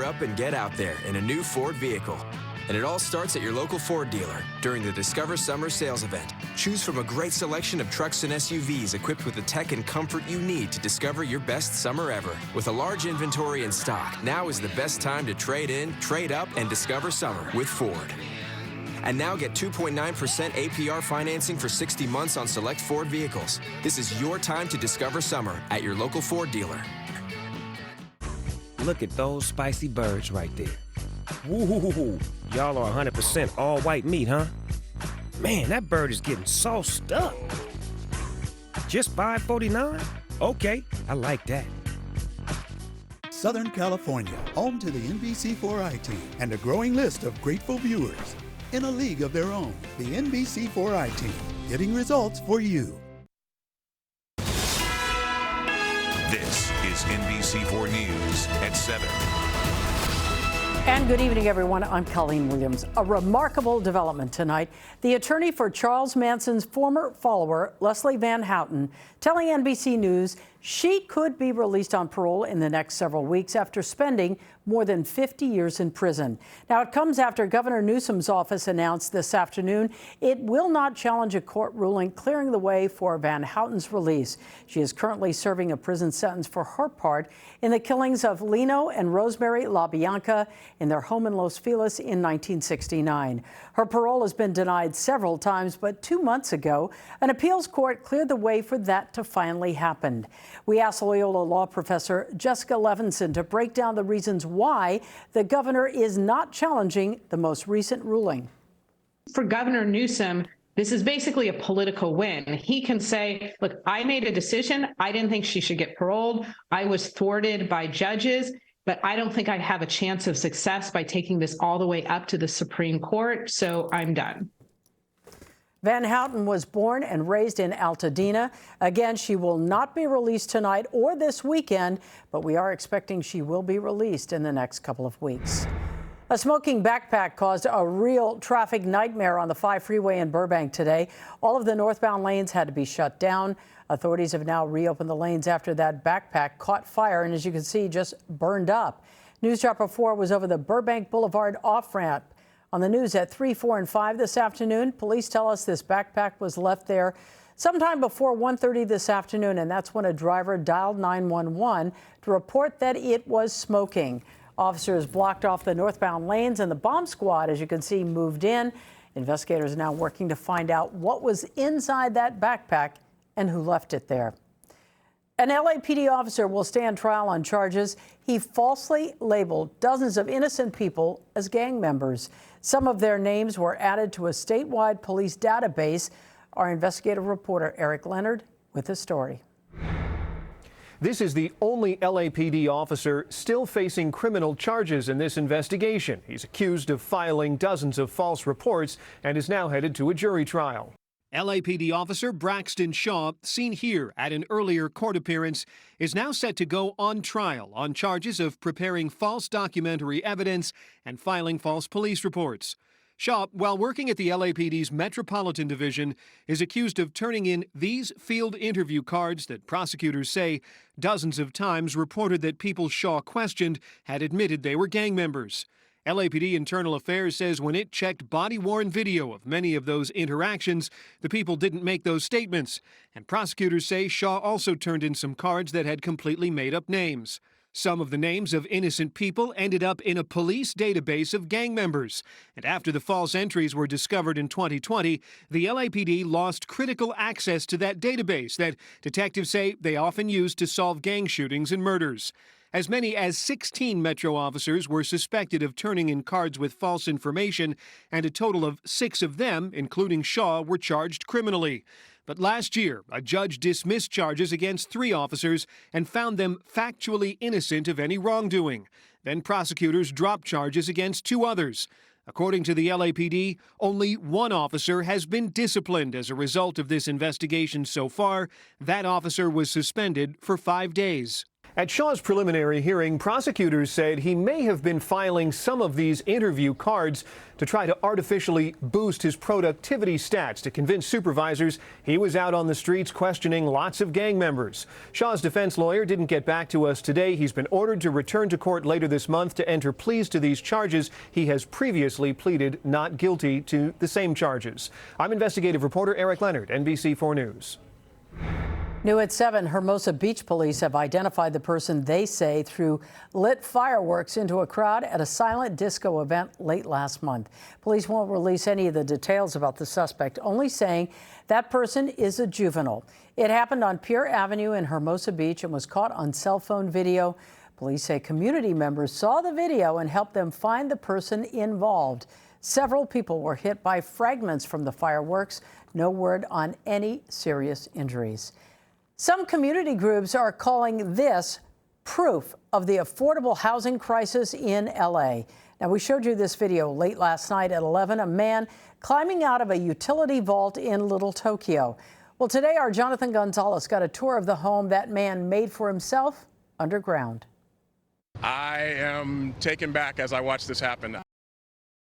up and get out there in a new Ford vehicle. And it all starts at your local Ford dealer during the Discover Summer Sales Event. Choose from a great selection of trucks and SUVs equipped with the tech and comfort you need to discover your best summer ever. With a large inventory in stock, now is the best time to trade in, trade up, and discover summer with Ford. And now get 2.9% APR financing for 60 months on select Ford vehicles. This is your time to discover summer at your local Ford dealer. Look at those spicy birds right there. Woo-hoo-hoo-hoo. Y'all are 100% all white meat, huh? Man, that bird is getting sauced up. Just $5.49? Okay, I like that. Southern California, home to the NBC4i team and a growing list of grateful viewers. In a league of their own, the NBC4i team, getting results for you. This is NBC4 News at 7. And good evening, everyone. I'm Colleen Williams. A remarkable development tonight. The attorney for Charles Manson's former follower, Leslie Van Houten, telling NBC News she could be released on parole in the next several weeks after spending more than 50 years in prison. Now, it comes after Governor Newsom's office announced this afternoon it will not challenge a court ruling clearing the way for Van Houten's release. She is currently serving a prison sentence for her part in the killings of Lino and Rosemary LaBianca in their home in Los Feliz in 1969. Her parole has been denied several times, but 2 months ago, an appeals court cleared the way for that to finally happen. We asked Loyola law professor Jessica Levinson to break down the reasons why the governor is not challenging the most recent ruling. For Governor Newsom, this is basically a political win. He can say, look, I made a decision. I didn't think she should get paroled. I was thwarted by judges, but I don't think I have a chance of success by taking this all the way up to the Supreme Court. So I'm done. Van Houten was born and raised in Altadena. Again, she will not be released tonight or this weekend, but we are expecting she will be released in the next couple of weeks. A smoking backpack caused a real traffic nightmare on the 5 freeway in Burbank today. All of the northbound lanes had to be shut down. Authorities have now reopened the lanes after that backpack caught fire and, as you can see, just burned up. News Chopper 4 was over the Burbank Boulevard off-ramp. On the news at 3, 4, and 5 this afternoon, police tell us this backpack was left there sometime before 1:30 this afternoon, and that's when a driver dialed 911 to report that it was smoking. Officers blocked off the northbound lanes, and the bomb squad, as you can see, moved in. Investigators are now working to find out what was inside that backpack and who left it there. An LAPD officer will stand trial on charges he falsely labeled dozens of innocent people as gang members. Some of their names were added to a statewide police database. Our investigative reporter Eric Leonard with the story. This is the only LAPD officer still facing criminal charges in this investigation. He's accused of filing dozens of false reports and is now headed to a jury trial. LAPD officer Braxton Shaw, seen here at an earlier court appearance, is now set to go on trial on charges of preparing false documentary evidence and filing false police reports. Shaw, while working at the LAPD's Metropolitan Division, is accused of turning in these field interview cards that prosecutors say dozens of times reported that people Shaw questioned had admitted they were gang members. LAPD Internal Affairs says when it checked body-worn video of many of those interactions, the people didn't make those statements. And prosecutors say Shaw also turned in some cards that had completely made-up names. Some of the names of innocent people ended up in a police database of gang members. And after the false entries were discovered in 2020, the LAPD lost critical access to that database that detectives say they often use to solve gang shootings and murders. As many as 16 Metro officers were suspected of turning in cards with false information, and a total of 6 of them, including Shaw, were charged criminally. But last year, a judge dismissed charges against 3 officers and found them factually innocent of any wrongdoing. Then prosecutors dropped charges against 2 others. According to the LAPD, only 1 officer has been disciplined as a result of this investigation so far. That officer was suspended for 5 days. At Shaw's preliminary hearing, prosecutors said he may have been filing some of these interview cards to try to artificially boost his productivity stats to convince supervisors he was out on the streets questioning lots of gang members. Shaw's defense lawyer didn't get back to us today. He's been ordered to return to court later this month to enter pleas to these charges. He has previously pleaded not guilty to the same charges. I'm investigative reporter Eric Leonard, NBC4 News. New at 7, Hermosa Beach police have identified the person they say threw lit fireworks into a crowd at a silent disco event late last month. Police won't release any of the details about the suspect, only saying that person is a juvenile. It happened on Pier Avenue in Hermosa Beach and was caught on cell phone video. Police say community members saw the video and helped them find the person involved. Several people were hit by fragments from the fireworks. No word on any serious injuries. Some community groups are calling this proof of the affordable housing crisis in LA. Now, we showed you this video late last night at 11, a man climbing out of a utility vault in Little Tokyo. Well, today our Jonathan Gonzalez got a tour of the home that man made for himself underground. I am taken back as I watch this happen.